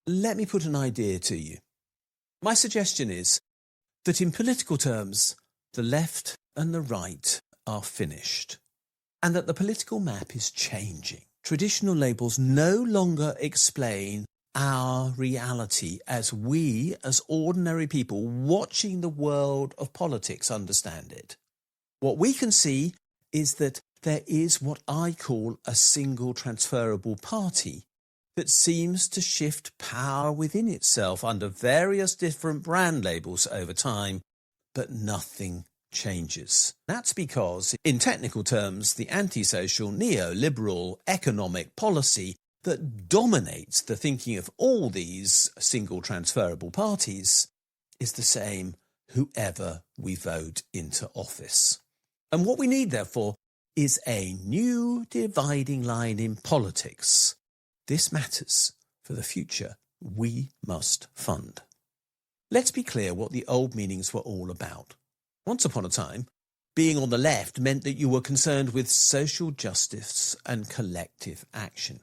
Let me put an idea to you. My suggestion is that in political terms, the left and the right are finished, and that the political map is changing. Traditional labels no longer explain our reality as we, as ordinary people watching the world of politics, understand it. What we can see is that there is what I call a single transferable party that seems to shift power within itself under various different brand labels over time, but nothing changes. That's because, in technical terms, the antisocial neoliberal economic policy that dominates the thinking of all these single transferable parties is the same whoever we vote into office. And what we need, therefore, is a new dividing line in politics. This matters for the future we must fund. Let's be clear what the old meanings were all about. Once upon a time, being on the left meant that you were concerned with social justice and collective action.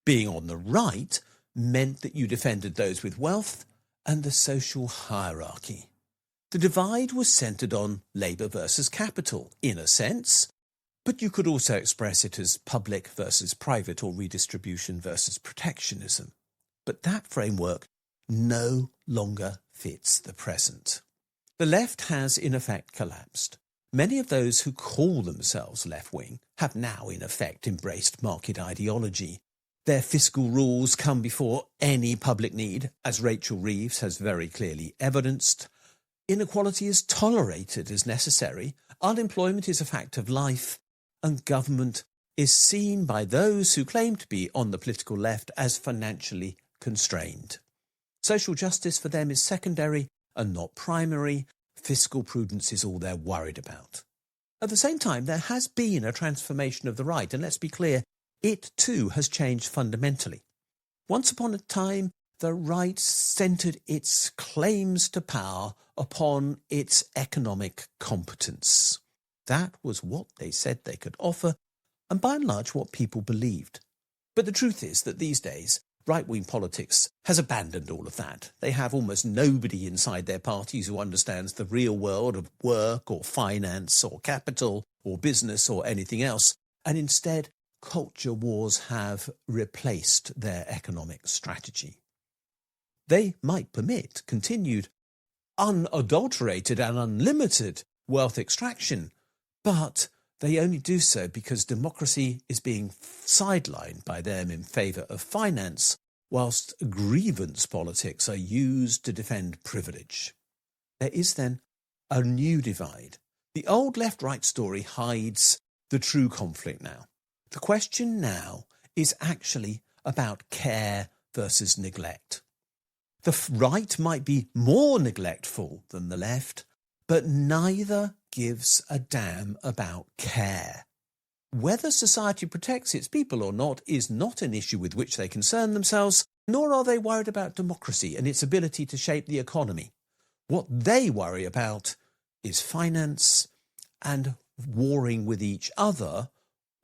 Being on the right meant that you defended those with wealth and the social hierarchy. The divide was centred on labour versus capital, in a sense, but you could also express it as public versus private or redistribution versus protectionism. But that framework no longer fits the present. The left has in effect collapsed. Many of those who call themselves left-wing have now in effect embraced market ideology. Their fiscal rules come before any public need, as Rachel Reeves has very clearly evidenced. Inequality is tolerated as necessary, unemployment is a fact of life, and government is seen by those who claim to be on the political left as financially constrained. Social justice for them is secondary and not primary. Fiscal prudence is all they're worried about. At the same time, there has been a transformation of the right, and let's be clear, it too has changed fundamentally. Once upon a time, the right centred its claims to power upon its economic competence. That was what they said they could offer, and by and large what people believed. But the truth is that these days, right-wing politics has abandoned all of that. They have almost nobody inside their parties who understands the real world of work or finance or capital or business or anything else, and instead culture wars have replaced their economic strategy. They might permit continued unadulterated and unlimited wealth extraction, but they only do so because democracy is being sidelined by them in favour of finance, whilst grievance politics are used to defend privilege. There is then a new divide. The old left-right story hides the true conflict now. The question now is actually about care versus neglect. The right might be more neglectful than the left, but neither gives a damn about care. Whether society protects its people or not is not an issue with which they concern themselves, nor are they worried about democracy and its ability to shape the economy. What they worry about is finance and warring with each other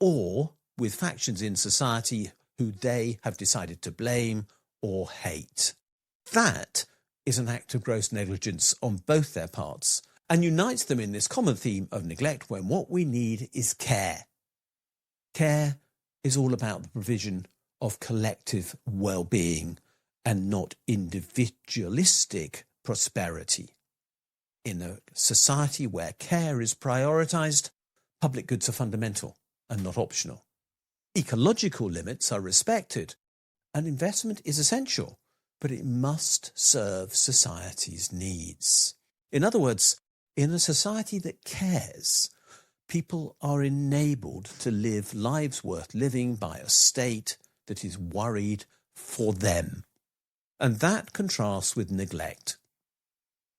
or with factions in society who they have decided to blame or hate. That is an act of gross negligence on both their parts, and unites them in this common theme of neglect when what we need is care. Care is all about the provision of collective well-being and not individualistic prosperity. In a society where care is prioritised, public goods are fundamental and not optional. Ecological limits are respected, and investment is essential, but it must serve society's needs. In other words, in a society that cares, people are enabled to live lives worth living by a state that is worried for them. And that contrasts with neglect.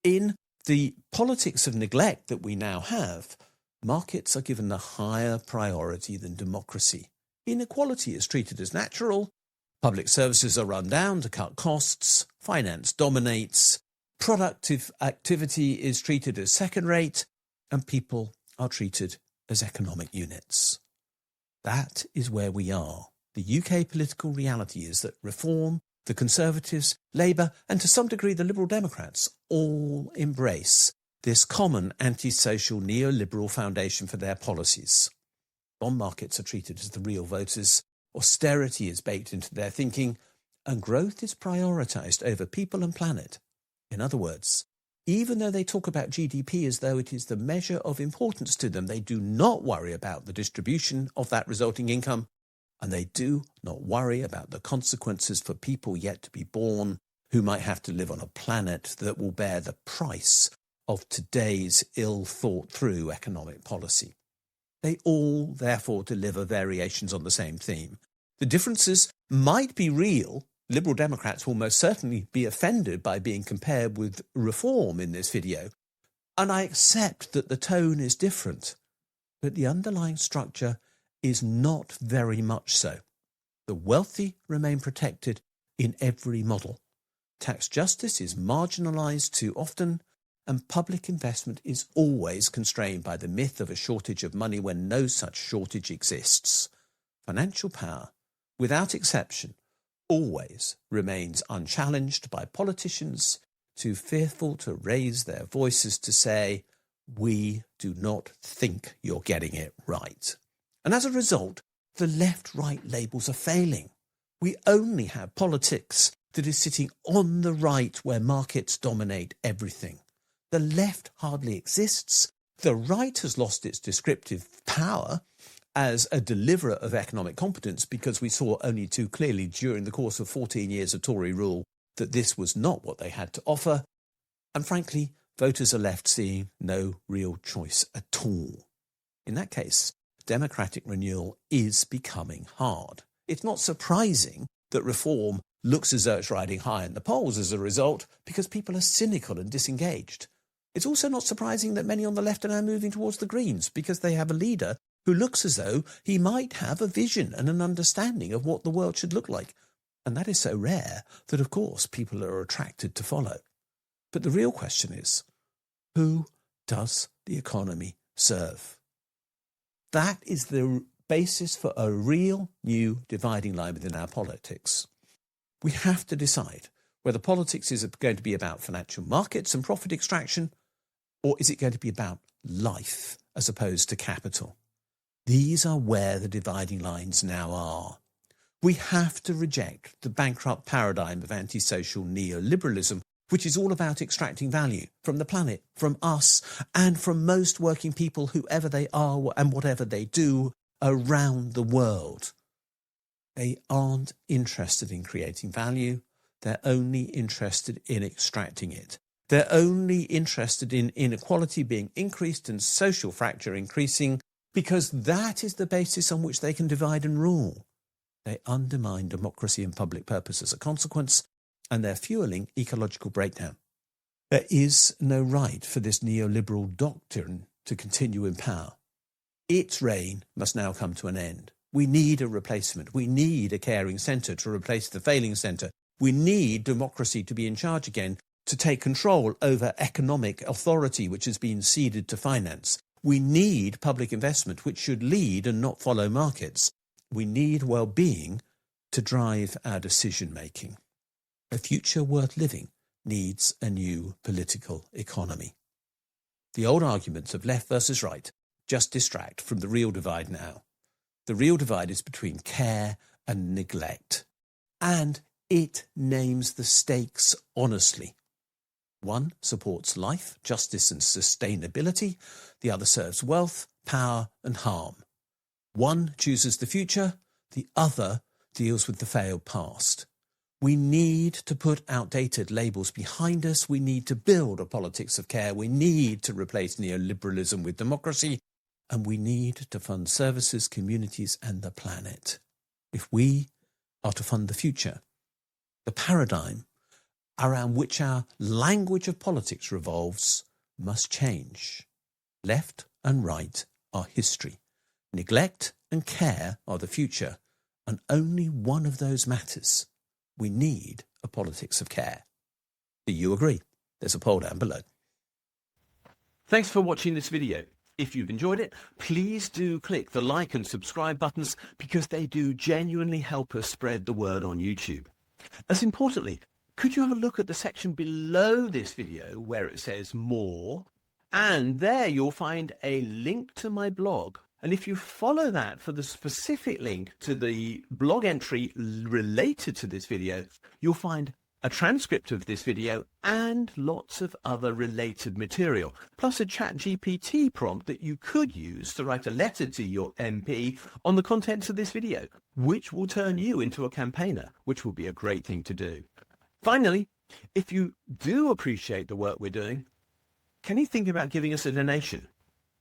In the politics of neglect that we now have, markets are given a higher priority than democracy. Inequality is treated as natural, public services are run down to cut costs, finance dominates, productive activity is treated as second-rate, and people are treated as economic units. That is where we are. The UK political reality is that reform the Conservatives, Labour and to some degree the Liberal Democrats all embrace this common antisocial neoliberal foundation for their policies. Bond markets are treated as the real voters, austerity is baked into their thinking, and growth is prioritised over people and planet. In other words, even though they talk about GDP as though it is the measure of importance to them, they do not worry about the distribution of that resulting income, and they do not worry about the consequences for people yet to be born who might have to live on a planet that will bear the price of today's ill-thought-through economic policy. They all, therefore, deliver variations on the same theme. The differences might be real. Liberal Democrats will most certainly be offended by being compared with reform in this video, and I accept that the tone is different, but the underlying structure is not very much so. The wealthy remain protected in every model. Tax justice is marginalised too often, and public investment is always constrained by the myth of a shortage of money when no such shortage exists. Financial power, without exception, always remains unchallenged by politicians too fearful to raise their voices to say, "We do not think you're getting it right." And as a result, the left-right labels are failing. We only have politics that is sitting on the right where markets dominate everything. The left hardly exists. The right has lost its descriptive power as a deliverer of economic competence because we saw only too clearly during the course of 14 years of Tory rule that this was not what they had to offer. And frankly, voters are left seeing no real choice at all. In that case, democratic renewal is becoming hard. It's not surprising that reform looks as though it's riding high in the polls as a result because people are cynical and disengaged. It's also not surprising that many on the left are now moving towards the Greens because they have a leader who looks as though he might have a vision and an understanding of what the world should look like. And that is so rare that, of course, people are attracted to follow. But the real question is, who does the economy serve? That is the basis for a real new dividing line within our politics. We have to decide whether politics is going to be about financial markets and profit extraction, or is it going to be about life as opposed to capital? These are where the dividing lines now are. We have to reject the bankrupt paradigm of antisocial neoliberalism, which is all about extracting value from the planet, from us, and from most working people, whoever they are and whatever they do around the world. They aren't interested in creating value. They're only interested in extracting it. They're only interested in inequality being increased and social fracture increasing because that is the basis on which they can divide and rule. They undermine democracy and public purpose as a consequence, and they're fueling ecological breakdown. There is no right for this neoliberal doctrine to continue in power. Its reign must now come to an end. We need a replacement. We need a caring centre to replace the failing centre. We need democracy to be in charge again, to take control over economic authority which has been ceded to finance. We need public investment which should lead and not follow markets. We need well-being to drive our decision-making. A future worth living needs a new political economy. The old arguments of left versus right just distract from the real divide now. The real divide is between care and neglect, and it names the stakes honestly. One supports life, justice and sustainability. The other serves wealth, power and harm. One chooses the future. The other deals with the failed past. We need to put outdated labels behind us. We need to build a politics of care. We need to replace neoliberalism with democracy. And we need to fund services, communities and the planet. If we are to fund the future, the paradigm around which our language of politics revolves must change. Left and right are history. Neglect and care are the future, and only one of those matters. We need a politics of care. Do you agree? There's a poll down below. Thanks for watching this video. If you've enjoyed it, please do click the like and subscribe buttons because they do genuinely help us spread the word on YouTube. As importantly, could you have a look at the section below this video where it says more? And there you'll find a link to my blog. And if you follow that for the specific link to the blog entry related to this video, you'll find a transcript of this video and lots of other related material, plus a ChatGPT prompt that you could use to write a letter to your MP on the contents of this video, which will turn you into a campaigner, which will be a great thing to do. Finally, if you do appreciate the work we're doing, can you think about giving us a donation?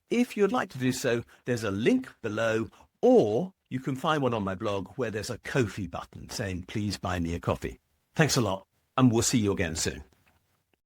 If you'd like to do so, there's a link below, or you can find one on my blog where there's a Ko-fi button saying, please buy me a coffee. Thanks a lot, and we'll see you again soon.